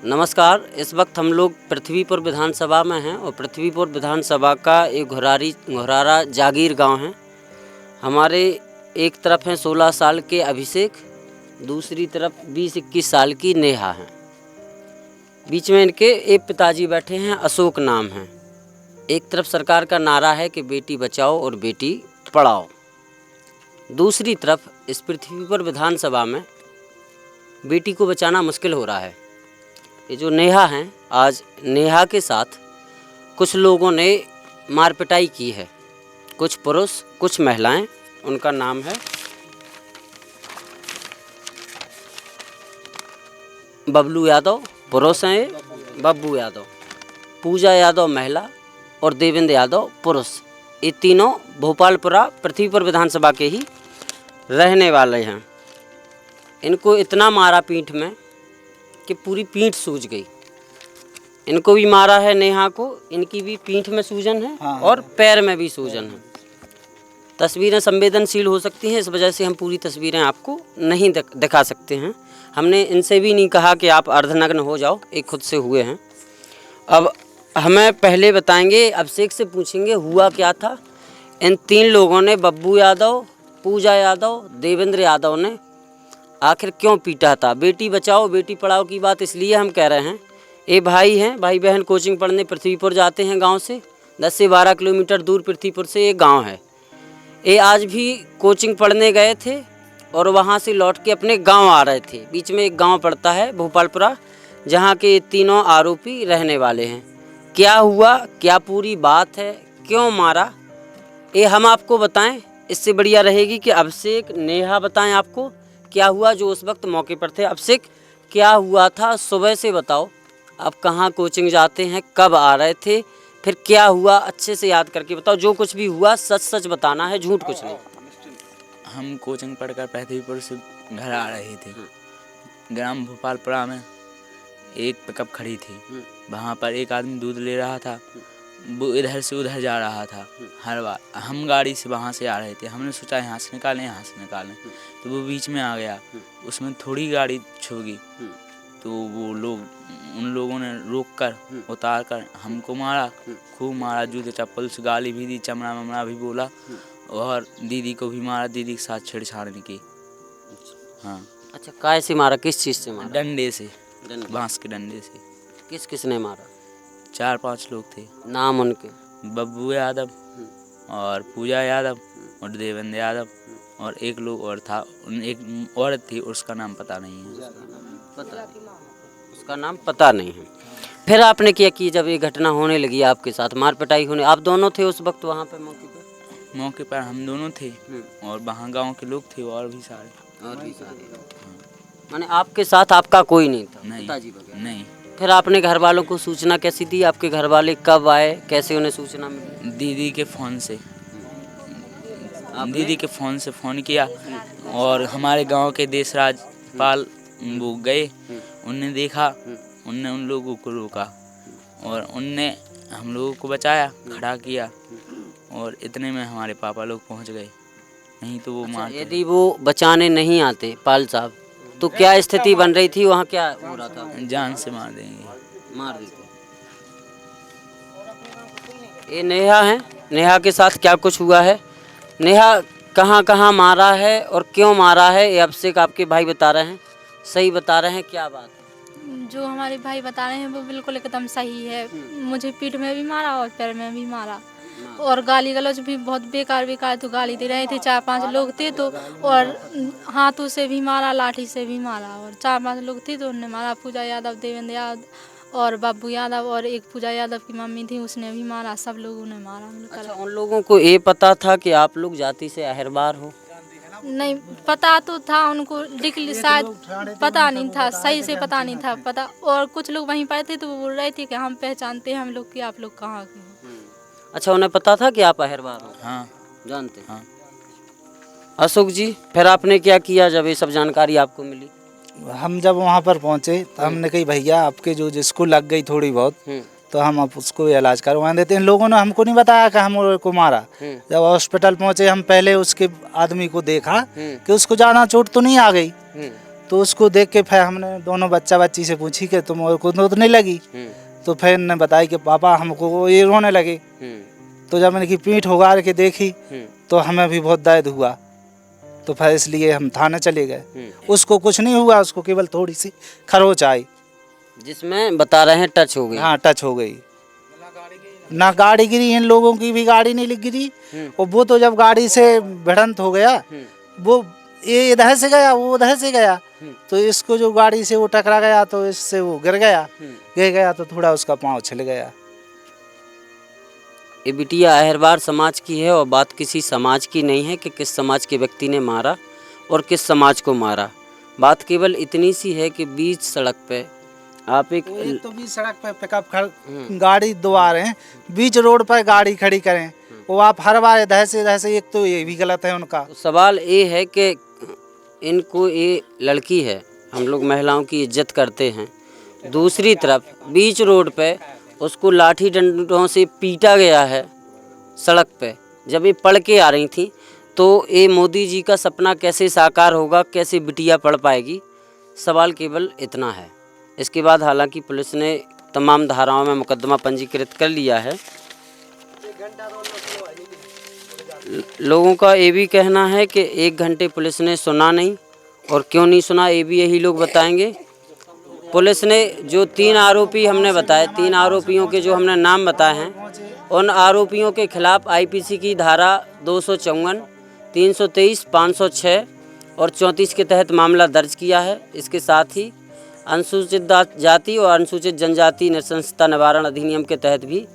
नमस्कार। इस वक्त हम लोग पृथ्वीपुर विधानसभा में हैं और पृथ्वीपुर विधानसभा का एक घोरारा जागीर गांव है। हमारे एक तरफ हैं 16 साल के अभिषेक, दूसरी तरफ 20-21 साल की नेहा हैं। बीच में इनके एक पिताजी बैठे हैं, अशोक नाम है। एक तरफ सरकार का नारा है कि बेटी बचाओ और बेटी पढ़ाओ, दूसरी तरफ इस पृथ्वीपुर विधानसभा में बेटी को बचाना मुश्किल हो रहा है। ये जो नेहा हैं, आज नेहा के साथ कुछ लोगों ने मार पिटाई की है, कुछ पुरुष कुछ महिलाएं। उनका नाम है बबलू यादव पुरुष हैं, बब्बू यादव, पूजा यादव महिला और देवेंद्र यादव पुरुष। ये तीनों भोपालपुरा पृथ्वीपुर विधानसभा के ही रहने वाले हैं। इनको इतना मारा पीठ में कि पूरी पीठ सूज गई। इनको भी मारा है, नेहा को, इनकी भी पीठ में सूजन है और पैर में भी सूजन है। तस्वीरें संवेदनशील हो सकती हैं, इस वजह से हम पूरी तस्वीरें आपको नहीं दिखा सकते हैं। हमने इनसे भी नहीं कहा कि आप अर्धनग्न हो जाओ, एक खुद से हुए हैं। अब हमें पहले बताएंगे, अभिषेक से पूछेंगे हुआ क्या था। इन तीन लोगों ने, बब्बू यादव, पूजा यादव, देवेंद्र यादव ने आखिर क्यों पीटा था। बेटी बचाओ बेटी पढ़ाओ की बात इसलिए हम कह रहे हैं, ये भाई हैं, भाई बहन कोचिंग पढ़ने पृथ्वीपुर जाते हैं गांव से। 10 से 12 किलोमीटर दूर पृथ्वीपुर से एक गांव है। ये आज भी कोचिंग पढ़ने गए थे और वहां से लौट के अपने गांव आ रहे थे। बीच में एक गांव पड़ता है भोपालपुरा, जहां के तीनों आरोपी रहने वाले हैं। क्या हुआ, क्या पूरी बात है, क्यों मारा, ये हम आपको बताएं। इससे बढ़िया रहेगी कि अभिषेक, नेहा बताएं आपको क्या हुआ जो उस वक्त मौके पर थे। अभिषेक, क्या हुआ था, सुबह से बताओ। आप कहाँ कोचिंग जाते हैं, कब आ रहे थे, फिर क्या हुआ, अच्छे से याद करके बताओ। जो कुछ भी हुआ सच सच बताना है, झूठ कुछ नहीं। हम कोचिंग पढ़कर पृथ्वीपुर से घर आ रहे थे। ग्राम भोपालपुरा में एक पिकअप खड़ी थी, वहाँ पर एक आदमी दूध ले रहा था। वो इधर से उधर जा रहा था। हर बार हम गाड़ी से वहाँ से आ रहे थे, हमने सोचा यहाँ से निकालें, तो वो बीच में आ गया। उसमें थोड़ी गाड़ी छुप गई, तो वो लोग, उन लोगों ने रोक कर उतार कर हमको मारा, खूब मारा, जूते चप्पल से गाली भी दी, चमड़ा ममड़ा भी बोला और दीदी को भी मारा, दीदी के साथ छेड़छाड़ की। हाँ। अच्छा, काय से मारा, किस चीज़ से मारा? डंडे से, बांस के डंडे से। किस किसने मारा? 4-5 लोग थे। नाम उनके? बब्बू यादव और पूजा यादव और देवेंद्र यादव और एक लोग और था, एक औरत थी, उसका नाम पता नहीं है। उसका नाम पता नहीं है। फिर आपने क्या किया जब ये घटना होने लगी आपके साथ, मार पिटाई होने? आप दोनों थे उस वक्त वहाँ पे मौके पर? मौके पर हम दोनों थे और वहाँ गांव के लोग थे और भी सारे। माने आपके साथ आपका कोई नहीं था? नहीं, पिताजी वगैरह नहीं। फिर आपने घर वालों को सूचना कैसी दी? आपके घर वाले कब आए, कैसे उन्हें सूचना मिली? दीदी के फ़ोन से, दीदी के फ़ोन से फ़ोन किया और हमारे गांव के देशराज पाल वो गए। उनने देखा, उनने उन लोगों को रोका और उनने हम लोगों को बचाया, खड़ा किया और इतने में हमारे पापा लोग पहुंच गए, नहीं तो वो मार। यदि वो बचाने नहीं आते पाल साहब, तो क्या स्थिति बन रही थी वहाँ, क्या हो रहा था? जान से मार देंगे, मार देते। ये नेहा है, नेहा के साथ क्या कुछ हुआ है? नेहा, कहाँ कहाँ मारा है और क्यों मारा है, ये अभिषेक आपके भाई बता रहे हैं, सही बता रहे हैं, क्या बात है? जो हमारे भाई बता रहे हैं वो बिल्कुल एकदम सही है। मुझे पीठ में भी मारा और पैर में भी मारा और गाली गलौज भी बहुत बेकार तो गाली दे रहे थे। 4-5 लोग थे तो, और हाथों से भी मारा, लाठी से भी मारा और 4-5 लोग थे तो उन्होंने मारा। पूजा यादव, देवेंद्र यादव और बब्बू यादव और एक पूजा यादव की मम्मी थी, उसने भी मारा, सब लोगों ने मारा। अच्छा, उन लोगों को ये पता था कि आप लोग जाति से अहरबार हो? नहीं पता तो था उनको, लेकिन शायद पता नहीं था, सही से पता नहीं था पता। और कुछ लोग वहीं पर थे तो वो बोल रहे थे कि हम पहचानते हैं हम लोग कि आप लोग कहाँ के हो। अच्छा, उन्हें पता था कि आप अहरबार हो? हाँ, जानते? हाँ। अशोक जी, फिर आपने क्या किया जब ये सब जानकारी आपको मिली? हम जब वहाँ पर पहुँचे तो हमने कही भैया आपके जो जिसको लग गई थोड़ी बहुत, तो हम अब उसको इलाज करवा देते हैं। इन लोगों ने हमको नहीं बताया कि हम को मारा। जब हॉस्पिटल पहुँचे हम पहले उसके आदमी को देखा कि उसको ज़्यादा चोट तो नहीं आ गई, तो उसको देख के फिर हमने दोनों बच्चा बच्ची से पूछी कि तुम को तो नहीं लगी, तो फिर ने बताई कि पापा हमको ये रोने लगे। तो जब मैंने की पीठ उगाड़ के देखी तो हमें भी बहुत दर्द हुआ, तो फिर इसलिए हम थाने चले गए। उसको कुछ नहीं हुआ, उसको केवल थोड़ी सी खरोच आई, जिसमें बता रहे हैं टच हो गई। हाँ टच हो गई। ना गाड़ी गिरी, इन लोगों की भी गाड़ी नहीं गिरी। और वो तो जब गाड़ी से भिड़ंत हो गया, वो ये इधर से गया वो उधर से गया, तो इसको जो गाड़ी से वो टकरा गया तो इससे वो गिर गया तो थोड़ा उसका पाँव छिल गया। ये बिटिया अहरवार समाज की है और बात किसी समाज की नहीं है कि किस समाज के व्यक्ति ने मारा और किस समाज को मारा। बात केवल इतनी सी है कि बीच सड़क पे आप एक तो बीच सड़क पे पिकअप गाड़ी दो आ रहे हैं, बीच रोड पर गाड़ी खड़ी करें, वो आप हर बार इधर से एक तो ये भी गलत है उनका। तो सवाल ये है कि इनको, ये लड़की है, हम लोग महिलाओं की इज्जत करते हैं, दूसरी तरफ बीच रोड पे उसको लाठी डंडों से पीटा गया है सड़क पे। जब ये पढ़ के आ रही थी तो ये मोदी जी का सपना कैसे साकार होगा, कैसे बिटिया पढ़ पाएगी? सवाल केवल इतना है। इसके बाद हालांकि पुलिस ने तमाम धाराओं में मुकदमा पंजीकृत कर लिया है। लोगों का ये भी कहना है कि 1 घंटे पुलिस ने सुना नहीं, और क्यों नहीं सुना ये भी यही लोग बताएंगे। पुलिस ने जो 3 आरोपी हमने बताए, 3 आरोपियों के जो हमने नाम बताए हैं, उन आरोपियों के खिलाफ आईपीसी की धारा 254, 323, 506 और 34 के तहत मामला दर्ज किया है। इसके साथ ही अनुसूचित जाति और अनुसूचित जनजाति नृशंसता निवारण अधिनियम के तहत भी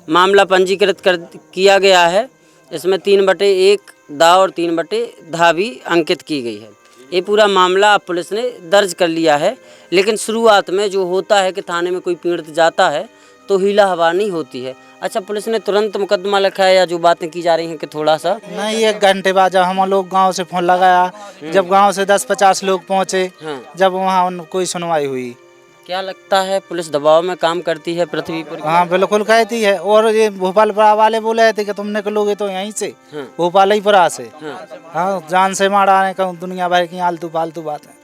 मामला पंजीकृत किया गया है। इसमें 3/1 दा और 3/धा धा भी अंकित की गई है। ये पूरा मामला पुलिस ने दर्ज कर लिया है। लेकिन शुरुआत में जो होता है कि थाने में कोई पीड़ित जाता है तो हीला हवा नहीं होती है। अच्छा, पुलिस ने तुरंत मुकदमा लिखा है या जो बातें की जा रही हैं कि थोड़ा सा? नहीं, 1 घंटे बाद जब हम लोग गांव से फोन लगाया, जब गांव से 10-50 लोग पहुंचे, जब वहाँ कोई सुनवाई हुई। क्या लगता है पुलिस दबाव में काम करती है पृथ्वीपुर? हाँ बिल्कुल कहती है। और ये भोपालपुरा वाले बोले थे कि तुम निकलोगे तो यहीं से, भोपालपुरा से। हाँ, जान से मारा है, कहूँ दुनिया भर की आलतू फालतू बात है।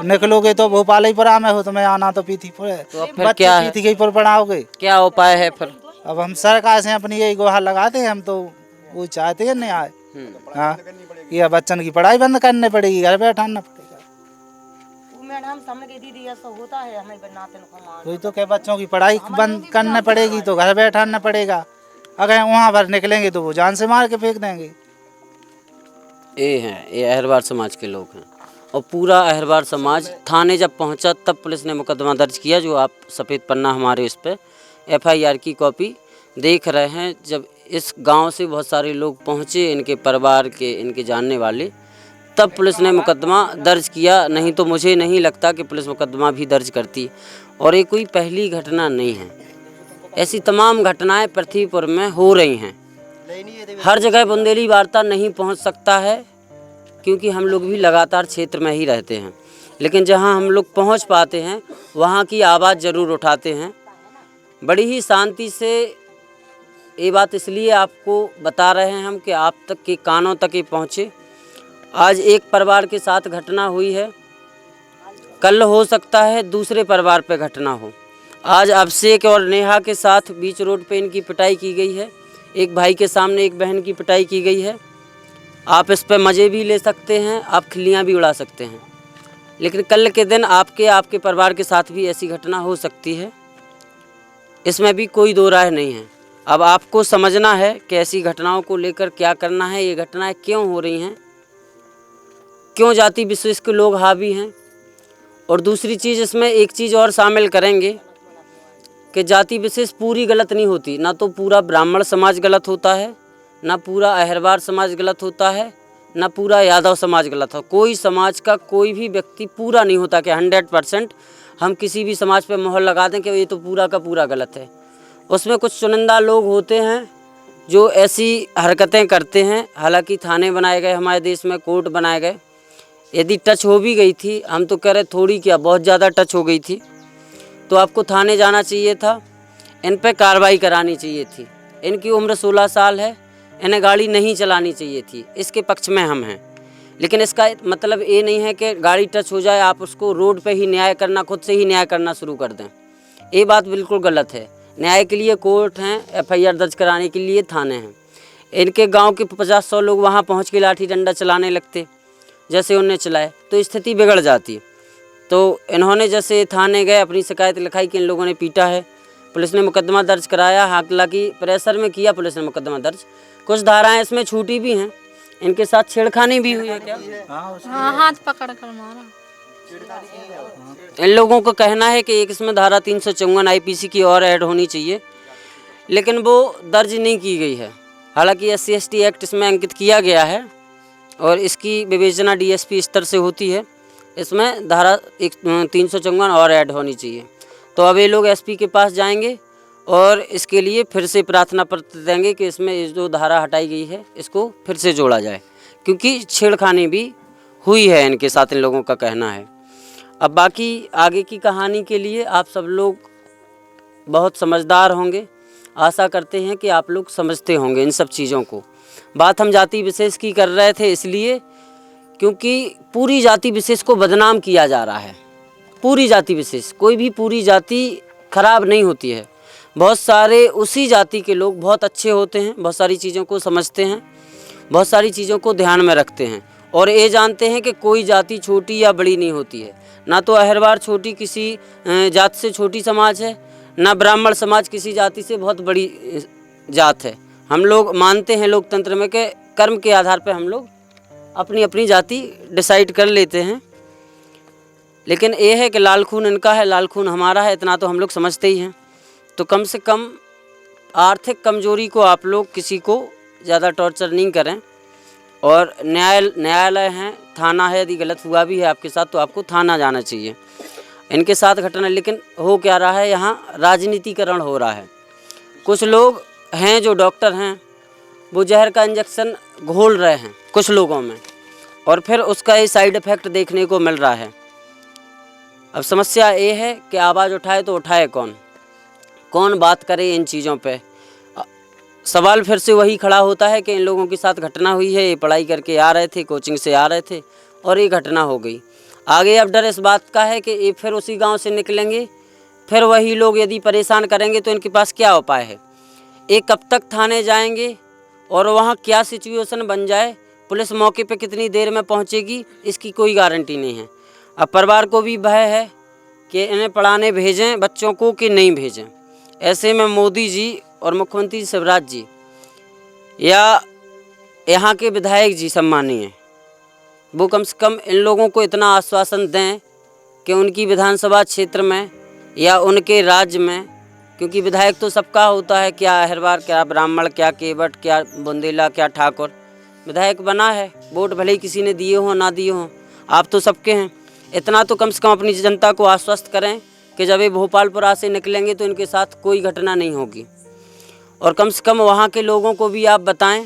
निकलोगे तो भोपालपुरा में हो, तुम्हें आना तो पीथीपुर है, तो फिर क्या है? पीथीपुर पढ़ाओगे, क्या उपाय है फिर? अब हम सरकार से अपनी यही गुहार लगाते हैं, हम तो वो चाहते हैं नहीं आए। हाँ, ये बच्चन की पढ़ाई बंद करनी पड़ेगी, घर बैठाना पड़ेगा। मैडम सामने के दीदी ऐसा होता है, हमें बनाते कोई तो क्या, बच्चों की पढ़ाई बंद करनी पड़ेगी तो घर बैठाना पड़ेगा। अगर वहाँ पर निकलेंगे तो वो जान से मार के फेंक देंगे। ये अहरवार समाज के लोग हैं, और पूरा अहरवार समाज थाने जब पहुंचा तब पुलिस ने मुकदमा दर्ज किया। जो आप सफ़ेद पन्ना हमारे उस पर FIR की कॉपी देख रहे हैं। जब इस गांव से बहुत सारे लोग पहुंचे, इनके परिवार के, इनके जानने वाले, तब पुलिस ने मुकदमा दर्ज किया। नहीं तो मुझे नहीं लगता कि पुलिस मुकदमा भी दर्ज करती। और ये कोई पहली घटना नहीं है, ऐसी तमाम घटनाएं पृथ्वीपुर में हो रही हैं। हर जगह बुंदेली वार्ता नहीं पहुंच सकता है, क्योंकि हम लोग भी लगातार क्षेत्र में ही रहते हैं। लेकिन जहां हम लोग पहुंच पाते हैं वहां की आवाज़ ज़रूर उठाते हैं। बड़ी ही शांति से ये बात इसलिए आपको बता रहे हैं हम कि आप तक के कानों तक ये पहुँचे। आज एक परिवार के साथ घटना हुई है, कल हो सकता है दूसरे परिवार पे घटना हो। आज अभिषेक और नेहा के साथ बीच रोड पे इनकी पिटाई की गई है। एक भाई के सामने एक बहन की पिटाई की गई है। आप इस पे मज़े भी ले सकते हैं, आप खिल्लियाँ भी उड़ा सकते हैं, लेकिन कल के दिन आपके परिवार के साथ भी ऐसी घटना हो सकती है। इसमें भी कोई दो राय नहीं है। अब आपको समझना है कि ऐसी घटनाओं को लेकर क्या करना है, ये घटनाएं क्यों हो रही हैं, क्यों जाति विशेष के लोग हावी हैं। और दूसरी चीज़, इसमें एक चीज़ और शामिल करेंगे कि जाति विशेष पूरी गलत नहीं होती। ना तो पूरा ब्राह्मण समाज गलत होता है, ना पूरा अहरवार समाज गलत होता है, ना पूरा यादव समाज गलत हो। कोई समाज का कोई भी व्यक्ति पूरा नहीं होता कि 100% हम किसी भी समाज पे मोहर लगा दें कि ये तो पूरा का पूरा गलत है। उसमें कुछ चुनिंदा लोग होते हैं जो ऐसी हरकतें करते हैं। हालांकि थाने बनाए गए हमारे देश में, कोर्ट बनाए गए। यदि टच हो भी गई थी, हम तो कह रहे थोड़ी क्या, बहुत ज़्यादा टच हो गई थी, तो आपको थाने जाना चाहिए था, इन पे कार्रवाई करानी चाहिए थी। इनकी उम्र 16 साल है, इन्हें गाड़ी नहीं चलानी चाहिए थी, इसके पक्ष में हम हैं। लेकिन इसका मतलब ये नहीं है कि गाड़ी टच हो जाए आप उसको रोड पे ही न्याय करना, खुद से ही न्याय करना शुरू कर दें। ये बात बिल्कुल गलत है। न्याय के लिए कोर्ट हैं, एफआईआर दर्ज कराने के लिए थाने हैं। इनके गांव के 50-100 लोग वहां पहुंच के लाठी डंडा चलाने लगते जैसे उनने चलाए तो स्थिति बिगड़ जाती। तो इन्होंने जैसे थाने गए, अपनी शिकायत लिखाई कि इन लोगों ने पीटा है, पुलिस ने मुकदमा दर्ज कराया, हालांकि प्रेशर में किया पुलिस ने मुकदमा दर्ज। कुछ धाराएं इसमें छूटी भी हैं, इनके साथ छेड़खानी भी हुई है क्या? हाँ, हाथ पकड़ कर मारा। इन लोगों का कहना है कि एक इसमें धारा 354 आईपीसी की और ऐड होनी चाहिए, लेकिन वो दर्ज नहीं की गई है। हालांकि SC/ST एक्ट इसमें अंकित किया गया है और इसकी विवेचना DSP स्तर से होती है। इसमें धारा 354 और ऐड होनी चाहिए। तो अब ये लोग SP के पास जाएंगे और इसके लिए फिर से प्रार्थना पत्र देंगे कि इसमें जो धारा हटाई गई है इसको फिर से जोड़ा जाए, क्योंकि छेड़खानी भी हुई है इनके साथ, इन लोगों का कहना है। अब बाकी आगे की कहानी के लिए आप सब लोग बहुत समझदार होंगे, आशा करते हैं कि आप लोग समझते होंगे इन सब चीज़ों को। बात हम जाति विशेष की कर रहे थे इसलिए क्योंकि पूरी जाति विशेष को बदनाम किया जा रहा है। पूरी जाति विशेष, कोई भी पूरी जाति खराब नहीं होती है। बहुत सारे उसी जाति के लोग बहुत अच्छे होते हैं, बहुत सारी चीज़ों को समझते हैं, बहुत सारी चीज़ों को ध्यान में रखते हैं और ये जानते हैं कि कोई जाति छोटी या बड़ी नहीं होती है। ना तो अहरवार छोटी किसी जात से छोटी समाज है, ना ब्राह्मण समाज किसी जाति से बहुत बड़ी जात है। हम लोग मानते हैं लोकतंत्र में कि कर्म के आधार पर हम लोग अपनी अपनी जाति डिसाइड कर लेते हैं। लेकिन ये है कि लाल खून इनका है, लाल खून हमारा है, इतना तो हम लोग समझते ही हैं। तो कम से कम आर्थिक कमजोरी को आप लोग किसी को ज़्यादा टॉर्चर नहीं करें। और न्यायालय है, थाना है, यदि गलत हुआ भी है आपके साथ तो आपको थाना जाना चाहिए। इनके साथ घटना, लेकिन हो क्या रहा है, यहाँ राजनीतिकरण हो रहा है। कुछ लोग हैं जो डॉक्टर हैं, वो जहर का इंजेक्शन घोल रहे हैं कुछ लोगों में और फिर उसका ये साइड इफ़ेक्ट देखने को मिल रहा है। अब समस्या ये है कि आवाज़ उठाए तो उठाए कौन, कौन बात करे इन चीज़ों पे। सवाल फिर से वही खड़ा होता है कि इन लोगों के साथ घटना हुई है, ये पढ़ाई करके आ रहे थे, कोचिंग से आ रहे थे और ये घटना हो गई। आगे अब डर इस बात का है कि ये फिर उसी गांव से निकलेंगे, फिर वही लोग यदि परेशान करेंगे तो इनके पास क्या उपाय है। ये कब तक थाने जाएंगे और वहाँ क्या सिचुएशन बन जाए, पुलिस मौके पे कितनी देर में पहुँचेगी, इसकी कोई गारंटी नहीं है। अब परिवार को भी भय है कि इन्हें पढ़ाने भेजें बच्चों को कि नहीं भेजें। ऐसे में मोदी जी और मुख्यमंत्री शिवराज जी या यहाँ के विधायक जी सम्मानीय, वो कम से कम इन लोगों को इतना आश्वासन दें कि उनकी विधानसभा क्षेत्र में या उनके राज्य में, क्योंकि विधायक तो सबका होता है, क्या अहरवार, क्या ब्राह्मण, क्या केवट, क्या बुंदेला, क्या ठाकुर, विधायक बना है। वोट भले ही किसी ने दिए हों ना दिए हों, आप तो सबके हैं। इतना तो कम से कम अपनी जनता को आश्वस्त करें कि जब ये भोपालपुरा से निकलेंगे तो इनके साथ कोई घटना नहीं होगी। और कम से कम वहाँ के लोगों को भी आप बताएं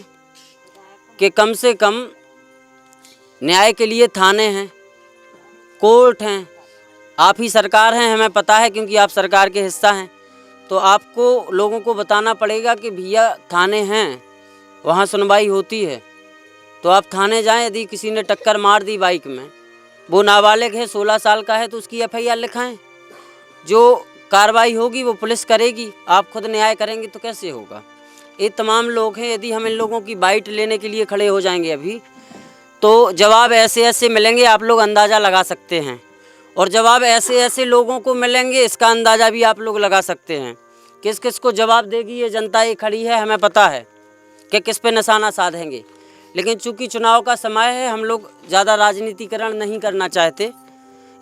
कि कम से कम न्याय के लिए थाने हैं, कोर्ट हैं, आप ही सरकार हैं, हमें पता है क्योंकि आप सरकार के हिस्सा हैं। तो आपको लोगों को बताना पड़ेगा कि भैया थाने हैं, वहाँ सुनवाई होती है। तो आप थाने जाएं, यदि किसी ने टक्कर मार दी बाइक में, वो नाबालिग है, 16 साल का है, तो उसकी FIR लिखाएं। जो कार्रवाई होगी वो पुलिस करेगी, आप खुद न्याय करेंगे तो कैसे होगा। ये तमाम लोग हैं, यदि हम इन लोगों की बाइट लेने के लिए खड़े हो जाएंगे अभी तो जवाब ऐसे ऐसे मिलेंगे, आप लोग अंदाज़ा लगा सकते हैं। और जवाब ऐसे ऐसे लोगों को मिलेंगे, इसका अंदाज़ा भी आप लोग लगा सकते हैं। किस किस को जवाब देगी ये जनता, ये खड़ी है, हमें पता है कि किस पे निशाना साधेंगे। लेकिन चूंकि चुनाव का समय है, हम लोग ज़्यादा राजनीतिकरण नहीं करना चाहते,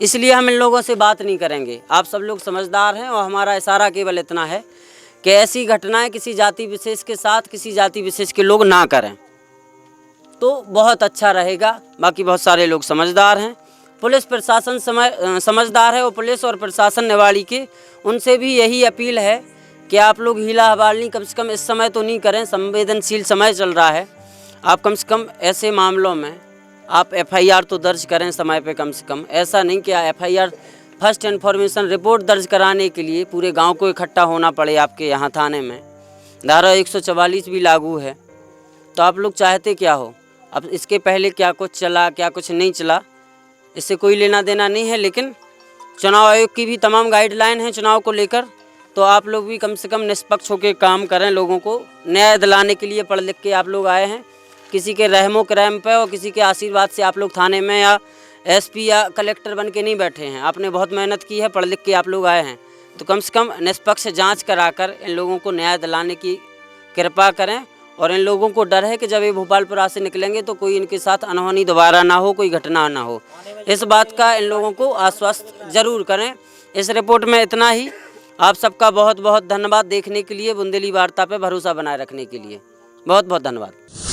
इसलिए हम इन लोगों से बात नहीं करेंगे। आप सब लोग समझदार हैं और हमारा इशारा केवल इतना है कि ऐसी घटनाएं किसी जाति विशेष के साथ, किसी जाति विशेष के लोग ना करें तो बहुत अच्छा रहेगा। बाकी बहुत सारे लोग समझदार हैं, पुलिस प्रशासन समझदार है और पुलिस और प्रशासन निवाड़ी के, उनसे भी यही अपील है कि आप लोग हीला हवालनी कम से कम इस समय तो नहीं करें, संवेदनशील समय चल रहा है। आप कम से कम ऐसे मामलों में आप FIR तो दर्ज करें समय पे, कम से कम। ऐसा नहीं कि FIR फर्स्ट इन्फॉर्मेशन रिपोर्ट दर्ज कराने के लिए पूरे गांव को इकट्ठा होना पड़े आपके यहाँ थाने में। धारा 144 भी लागू है। तो आप लोग चाहते क्या हो, अब इसके पहले क्या कुछ चला क्या कुछ नहीं चला इससे कोई लेना देना नहीं है, लेकिन चुनाव आयोग की भी तमाम गाइडलाइन है चुनाव को लेकर। तो आप लोग भी कम से कम निष्पक्ष होकर काम करें, लोगों को न्याय दिलाने के लिए पढ़ लिख के आप लोग आए हैं। किसी के रहमो करम पे और किसी के आशीर्वाद से आप लोग थाने में या एसपी या कलेक्टर बन के नहीं बैठे हैं। आपने बहुत मेहनत की है, पढ़ लिख के आप लोग आए हैं। तो कम से कम निष्पक्ष जांच कराकर इन लोगों को न्याय दिलाने की कृपा करें। और इन लोगों को डर है कि जब ये भोपालपुरा से निकलेंगे तो कोई इनके साथ अनहोनी दोबारा ना हो, कोई घटना ना हो। इस बात का इन लोगों को आश्वस्त जरूर करें। इस रिपोर्ट में इतना ही। आप सबका बहुत बहुत धन्यवाद देखने के लिए, बुंदेली वार्ता पे भरोसा बनाए रखने के लिए बहुत बहुत धन्यवाद।